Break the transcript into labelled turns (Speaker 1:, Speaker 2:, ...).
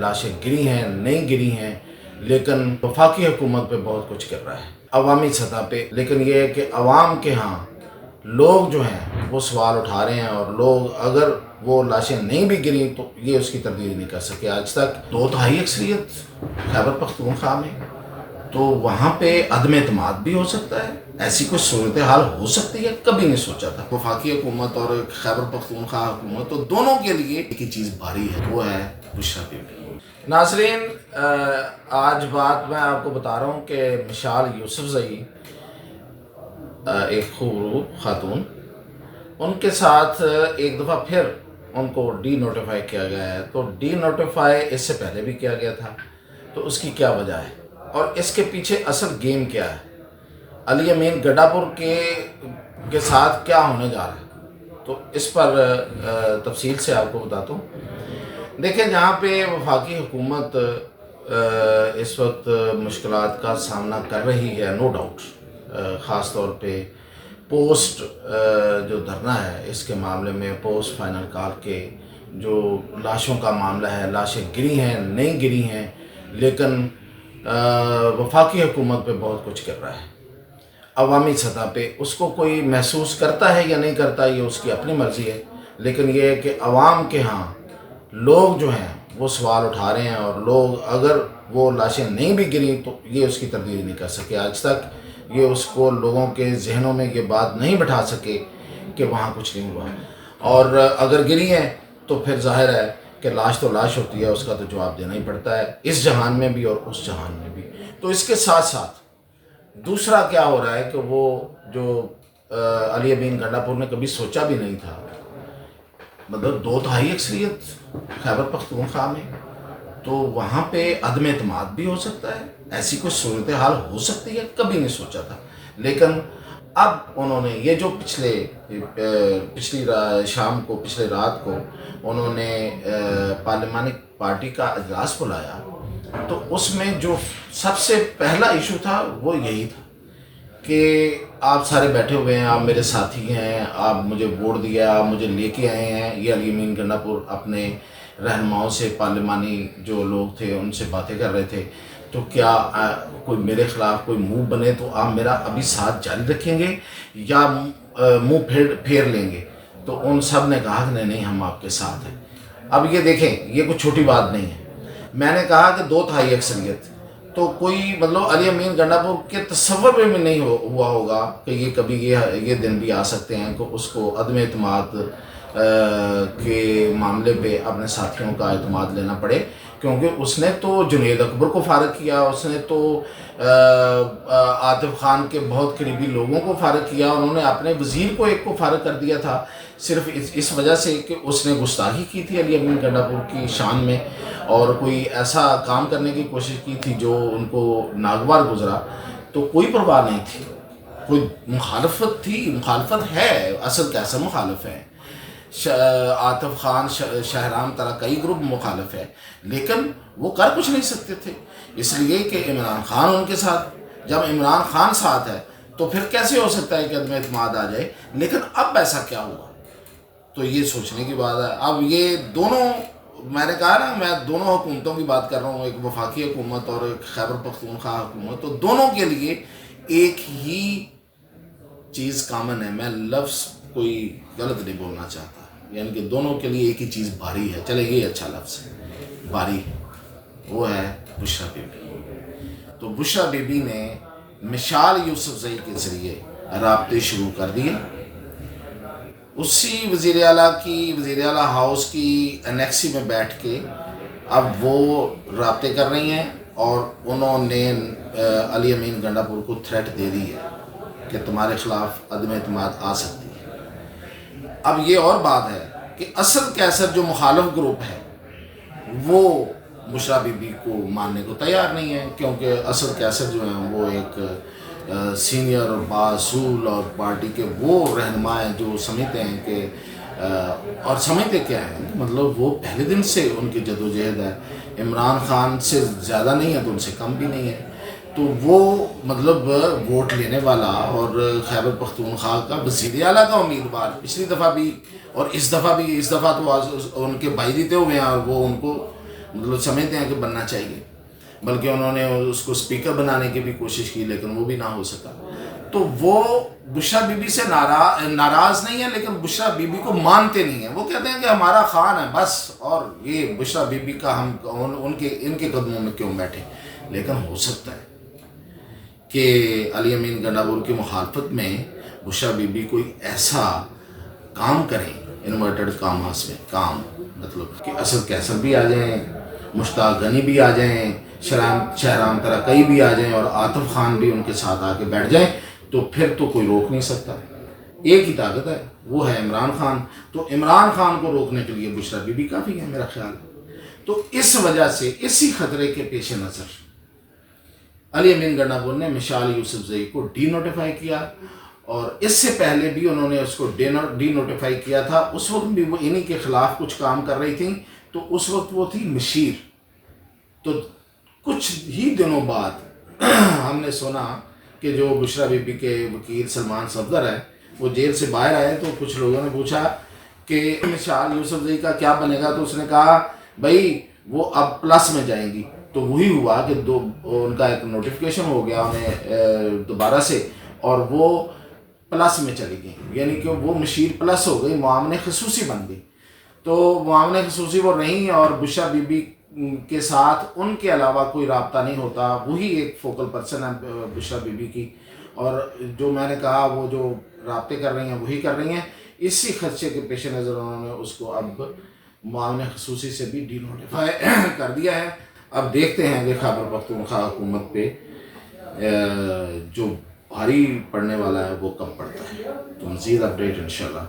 Speaker 1: لاشیں گری ہیں نہیں گری ہیں، لیکن وفاقی حکومت پہ بہت کچھ کر رہا ہے عوامی سطح پہ، لیکن یہ ہے کہ عوام کے ہاں لوگ جو ہیں وہ سوال اٹھا رہے ہیں، اور لوگ اگر وہ لاشیں نہیں بھی گری تو یہ اس کی تردید نہیں کر سکے آج تک۔ 2/3 اکثریت خیبر پختونخوا میں، تو وہاں پہ عدم اعتماد بھی ہو سکتا ہے، ایسی کوئی صورتحال ہو سکتی ہے، کبھی نہیں سوچا تھا۔ وفاقی حکومت اور خیبر پختونخوا حکومت، تو دونوں کے لیے ایک ہی چیز بھاری ہے، وہ ہے بشرا بی بی۔ ناظرین، آج بات میں آپ کو بتا رہا ہوں کہ مشال یوسفزئی ایک خوبروب خاتون، ان کے ساتھ ایک دفعہ پھر ان کو ڈی نوٹیفائی کیا گیا ہے۔ تو ڈی نوٹیفائی اس سے پہلے بھی کیا گیا تھا، تو اس کی کیا وجہ ہے اور اس کے پیچھے اصل گیم کیا ہے، علی امین گڈھا پور کے ساتھ کیا ہونے جا رہا ہے، تو اس پر تفصیل سے آپ کو بتاتا ہوں۔ دیکھیں، جہاں پہ وفاقی حکومت اس وقت مشکلات کا سامنا کر رہی ہے، نو ڈاؤٹ، خاص طور پہ پوسٹ جو دھرنا ہے اس کے معاملے میں، پوسٹ فائنل کال کے جو لاشوں کا معاملہ ہے، لاشیں گری ہیں نہیں گری ہیں، لیکن وفاقی حکومت پہ بہت کچھ کر رہا ہے عوامی سطح پہ۔ اس کو کوئی محسوس کرتا ہے یا نہیں کرتا، یہ اس کی اپنی مرضی ہے، لیکن یہ ہے کہ عوام کے ہاں لوگ جو ہیں وہ سوال اٹھا رہے ہیں، اور لوگ اگر وہ لاشیں نہیں بھی گری تو یہ اس کی تردید نہیں کر سکے آج تک، یہ اس کو لوگوں کے ذہنوں میں یہ بات نہیں بٹھا سکے کہ وہاں کچھ نہیں ہوا، اور اگر گری ہیں تو پھر ظاہر ہے کہ لاش تو لاش ہوتی ہے، اس کا تو جواب دینا ہی پڑتا ہے، اس جہان میں بھی اور اس جہان میں بھی۔ تو اس کے ساتھ ساتھ دوسرا کیا ہو رہا ہے کہ وہ جو علی امین گڈھا پور نے کبھی سوچا بھی نہیں تھا، مطلب 2/3 اکثریت خیبر پختونخوا میں، تو وہاں پہ عدم اعتماد بھی ہو سکتا ہے، ایسی کوئی صورتحال ہو سکتی ہے، کبھی نہیں سوچا تھا، لیکن اب انہوں نے یہ جو پچھلی شام کو، پچھلے رات کو انہوں نے پارلیمانی پارٹی کا اجلاس بلایا، تو اس میں جو سب سے پہلا ایشو تھا وہ یہی تھا کہ آپ سارے بیٹھے ہوئے ہیں، آپ میرے ساتھی ہیں، آپ مجھے ووٹ دیا، آپ مجھے لے کے آئے ہیں۔ یہ علی امین گڈھا پور اپنے رہنماؤں سے، پارلیمانی جو لوگ تھے ان سے باتیں کر رہے تھے، تو کیا کوئی میرے خلاف کوئی منہ بنے تو آپ میرا ابھی ساتھ جاری رکھیں گے یا منہ پھیر لیں گے؟ تو ان سب نے کہا کہ نہیں، ہم آپ کے ساتھ ہیں۔ اب یہ دیکھیں، یہ کوئی چھوٹی بات نہیں ہے۔ میں نے کہا کہ 2/3 اکثریت، تو کوئی مطلب علی امین گڈھا پور کے تصور میں بھی نہیں ہوا ہوگا کہ یہ کبھی یہ دن بھی آ سکتے ہیں کہ اس کو عدم اعتماد کے معاملے پہ اپنے ساتھیوں کا اعتماد لینا پڑے، کیونکہ اس نے تو جنید اکبر کو فارغ کیا، اس نے تو عاطف خان کے بہت قریبی لوگوں کو فارغ کیا، انہوں نے اپنے وزیر کو ایک کو فارغ کر دیا تھا، صرف اس وجہ سے کہ اس نے گستاخی کی تھی علی امین گڈھا پور کی شان میں، اور کوئی ایسا کام کرنے کی کوشش کی تھی جو ان کو ناگوار گزرا، تو کوئی پرواہ نہیں تھی، کوئی مخالفت تھی، مخالفت ہے، اصل کیسا مخالف ہے، عاطف خان، شہرام طرح کئی گروپ مخالف ہے، لیکن وہ کر کچھ نہیں سکتے تھے، اس لیے کہ عمران خان ان کے ساتھ، جب عمران خان ساتھ ہے تو پھر کیسے ہو سکتا ہے کہ عدم اعتماد آ جائے؟ لیکن اب ایسا کیا ہوا، تو یہ سوچنے کی بات ہے۔ اب یہ دونوں، میں نے کہا نا، میں دونوں حکومتوں کی بات کر رہا ہوں، ایک وفاقی حکومت اور ایک خیبر پختونخوا حکومت، تو دونوں کے لیے ایک ہی چیز کامن ہے، میں لفظ کوئی غلط نہیں بولنا چاہتا، یعنی کہ دونوں کے لیے ایک ہی چیز بھاری ہے، چلے یہ اچھا لفظ ہے، بھاری، وہ ہے بشرا بی بی۔ تو بشرا بی بی نے مشال یوسفزئی کے ذریعے رابطے شروع کر دیے، اسی وزیر اعلیٰ ہاؤس کی انیکسی میں بیٹھ کے اب وہ رابطے کر رہی ہیں، اور انہوں نے علی امین گڈھا پور کو تھریٹ دے دی ہے کہ تمہارے خلاف عدم اعتماد آ سکتی ہے۔ اب یہ اور بات ہے کہ اصل کیسر جو مخالف گروپ ہے وہ بشرا بی بی کو ماننے کو تیار نہیں ہے، کیونکہ اصل کیسر جو ہیں وہ ایک سینئر اور باصول اور پارٹی کے وہ رہنما ہیں جو سمجھتے ہیں کہ اور سمجھتے کیا ہیں، مطلب وہ پہلے دن سے ان کی جدوجہد ہے، عمران خان سے زیادہ نہیں ہے تو ان سے کم بھی نہیں ہے، تو وہ مطلب ووٹ لینے والا اور خیبر پختونخوا کا وزیر اعلیٰ کا امیدوار پچھلی دفعہ بھی اور اس دفعہ بھی، اس دفعہ تو ان کے بھائی جیتے ہوئے ہیں اور وہ ان کو مطلب سمجھتے ہیں کہ بننا چاہیے، بلکہ انہوں نے اس کو اسپیکر بنانے کی بھی کوشش کی لیکن وہ بھی نہ ہو سکا۔ تو وہ بشریٰ بی بی سے ناراض نہیں ہے، لیکن بشریٰ بی بی کو مانتے نہیں ہیں۔ وہ کہتے ہیں کہ ہمارا خان ہے بس، اور یہ بشریٰ بی بی کا ہم ان کے قدموں میں کیوں بیٹھے۔ لیکن ہو سکتا ہے کہ علی امین گنڈابور کی مخالفت میں بشریٰ بی بی کوئی ایسا کام کریں، انورٹڈ کاماس میں کام، مطلب کہ اسد کیسر بھی آ جائیں، مشتاق غنی بھی آ جائیں، شہرام ترقی بھی آ جائیں، اور عاطف خان بھی ان کے ساتھ آ کے بیٹھ جائیں، تو پھر تو کوئی روک نہیں سکتا۔ ایک ہی طاقت ہے، وہ ہے عمران خان۔ تو عمران خان کو روکنے کے لیے بشریٰ بی بی کافی ہے میرا خیال۔ تو اس وجہ سے اسی خطرے کے پیش نظر علی امین گنڈابور نے مشال یوسفزئی کو ڈی نوٹیفائی کیا، اور اس سے پہلے بھی انہوں نے اس کو ڈی نوٹیفائی کیا تھا۔ اس وقت بھی وہ انہی کے خلاف کچھ کام کر رہی تھیں، تو اس وقت وہ تھی مشیر۔ تو کچھ ہی دنوں بعد ہم نے سنا کہ جو بشریٰ بی بی کے وکیل سلمان صفدر ہے وہ جیل سے باہر آئے، تو کچھ لوگوں نے پوچھا کہ مشال یوسفزئی کا کیا بنے گا، تو اس نے کہا بھائی وہ اب پلس میں جائیں گی۔ تو وہی ہوا کہ ان کا ایک نوٹیفیکیشن ہو گیا انہیں دوبارہ سے، اور وہ پلس میں چلی گئی، یعنی کہ وہ مشیر پلس ہو گئی، معاون خصوصی بن گئی۔ تو معاون خصوصی وہ رہیں، اور بشریٰ بی بی کے ساتھ ان کے علاوہ کوئی رابطہ نہیں ہوتا، وہی ایک فوکل پرسن ہے بشریٰ بی بی کی، اور جو میں نے کہا وہ جو رابطے کر رہی ہیں وہی کر رہی ہیں۔ اسی خدشے کے پیش نظر انہوں نے اس کو اب معاون خصوصی سے بھی ڈی نوٹیفائی کر دیا ہے۔ اب دیکھتے ہیں کہ خیبر پختونخوا حکومت پہ جو بھاری پڑنے والا ہے وہ کب پڑتا ہے۔ تو مزید اپڈیٹ انشاءاللہ